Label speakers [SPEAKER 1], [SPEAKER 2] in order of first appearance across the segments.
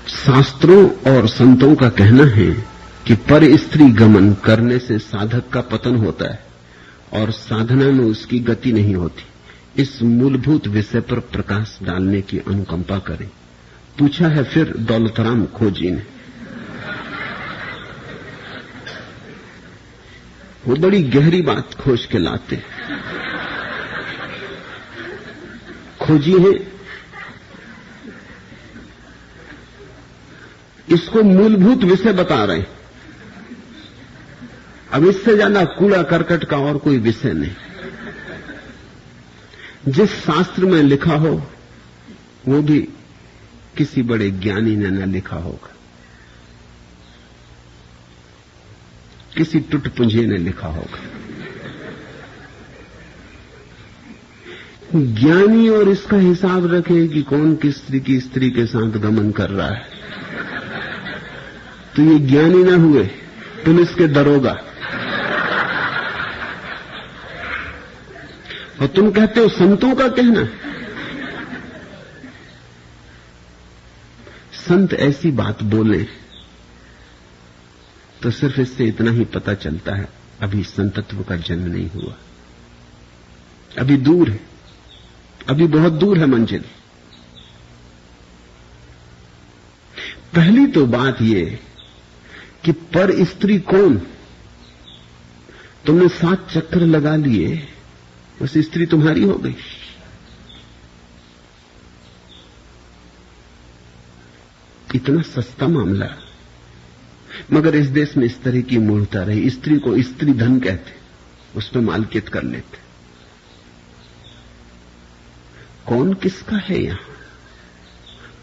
[SPEAKER 1] शास्त्रों और संतों का कहना है कि पर स्त्री गमन करने से साधक का पतन होता है और साधना में उसकी गति नहीं होती। इस मूलभूत विषय पर प्रकाश डालने की अनुकंपा करें। पूछा है फिर दौलतराम खोजी ने। वो बड़ी गहरी बात खोज के लाते। खोजी है, इसको मूलभूत विषय बता रहे हैं। अब इससे ज्यादा कूड़ा करकट का और कोई विषय नहीं। जिस शास्त्र में लिखा हो वो भी किसी बड़े ज्ञानी ने न लिखा होगा, किसी टुटपुंजे ने लिखा होगा। ज्ञानी और इसका हिसाब रखे कि कौन किस स्त्री के साथ गमन कर रहा है, तो ये ज्ञानी ना हुए, पुलिस के दरोगा। और तुम कहते हो संतों का कहना। संत ऐसी बात बोले तो सिर्फ इससे इतना ही पता चलता है अभी संतत्व का जन्म नहीं हुआ, अभी दूर है, अभी बहुत दूर है मंजिल। पहली तो बात यह कि पर स्त्री कौन? तुमने 7 चक्कर लगा लिए, बस स्त्री तुम्हारी हो गई। इतना सस्ता मामला, मगर इस देश में इस तरह की मूर्खता रही। स्त्री को स्त्री धन कहते, उस पर मालकियत कर लेते। कौन किसका है यहां?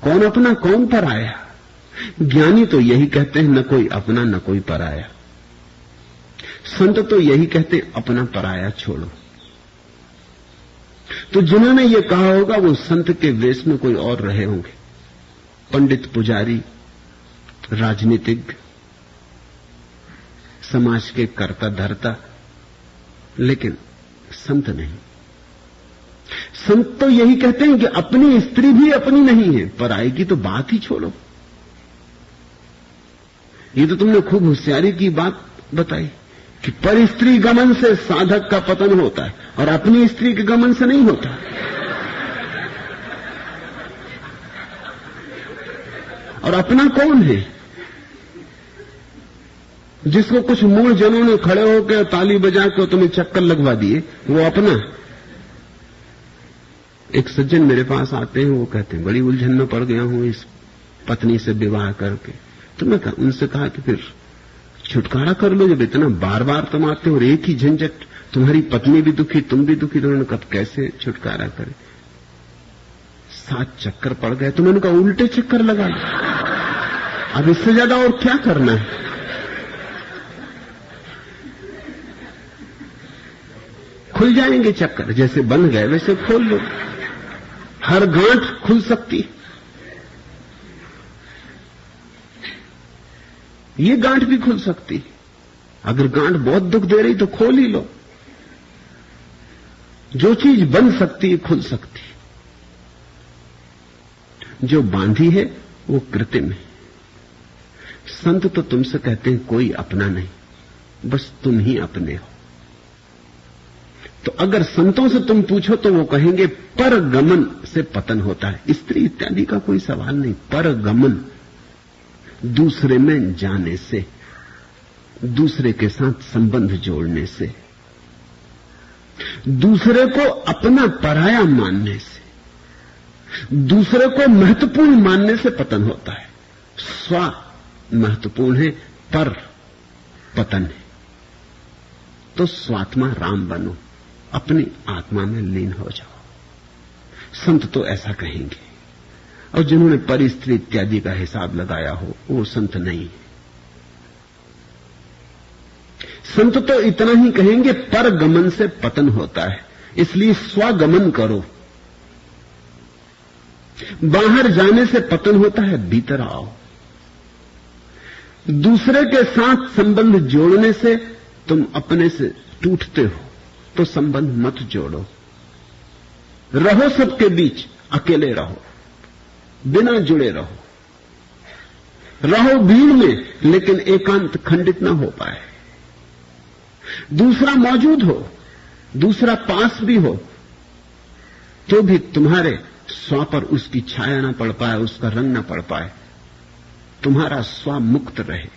[SPEAKER 1] कौन अपना कौन पराया? ज्ञानी तो यही कहते हैं, न कोई अपना न कोई पराया। संत तो यही कहते हैं, अपना पराया छोड़ो। तो जिन्होंने ये कहा होगा वो संत के वेश में कोई और रहे होंगे, पंडित, पुजारी, राजनीतिज्ञ, समाज के कर्ता धर्ता, लेकिन संत नहीं। संत तो यही कहते हैं कि अपनी स्त्री भी अपनी नहीं है, पराई की तो बात ही छोड़ो। ये तो तुमने खूब होशियारी की बात बताई कि पर स्त्री गमन से साधक का पतन होता है और अपनी स्त्री के गमन से नहीं होता। और अपना कौन है? जिसको कुछ मूल जनों ने खड़े होकर ताली बजा के तुम्हें चक्कर लगवा दिए, वो अपना। एक सज्जन मेरे पास आते हैं, वो कहते हैं बड़ी उलझन में पड़ गया हूं इस पत्नी से विवाह करके। तो मैं उनसे कहा कि फिर छुटकारा कर लो, जब इतना बार बार तुम आते हो और एक ही झंझट, तुम्हारी पत्नी भी दुखी, तुम भी दुखी, तो उन्होंने कब कैसे छुटकारा करे? 7 चक्कर पड़ गए। तो मैंने कहा उल्टे चक्कर लगा लो, अब इससे ज्यादा और क्या करना है? खुल जाएंगे चक्कर, जैसे बन गए वैसे खोल लो। हर गांठ खुल सकती, ये गांठ भी खुल सकती। अगर गांठ बहुत दुख दे रही तो खोल ही लो। जो चीज बन सकती है खुल सकती, जो बांधी है वो कृत्रिम है। संत तो तुमसे कहते हैं कोई अपना नहीं, बस तुम ही अपने हो। तो अगर संतों से तुम पूछो तो वो कहेंगे पर गमन से पतन होता है। स्त्री इत्यादि का कोई सवाल नहीं। पर गमन, दूसरे में जाने से, दूसरे के साथ संबंध जोड़ने से, दूसरे को अपना पराया मानने से, दूसरे को महत्वपूर्ण मानने से पतन होता है। स्व महत्वपूर्ण है, पर पतन है। तो स्वात्मा राम बनो, अपनी आत्मा में लीन हो जाओ। संत तो ऐसा कहेंगे। और जिन्होंने पर स्त्री इत्यादि का हिसाब लगाया हो वो संत नहीं। संत तो इतना ही कहेंगे पर गमन से पतन होता है, इसलिए स्वगमन करो। बाहर जाने से पतन होता है, भीतर आओ। दूसरे के साथ संबंध जोड़ने से तुम अपने से टूटते हो, तो संबंध मत जोड़ो। रहो सबके बीच, अकेले रहो, बिना जुड़े रहो। रहो भीड़ में, लेकिन एकांत खंडित ना हो पाए। दूसरा मौजूद हो, दूसरा पास भी हो, तो भी तुम्हारे स्व पर उसकी छाया ना पड़ पाए, उसका रंग ना पड़ पाए। तुम्हारा स्व मुक्त रहे।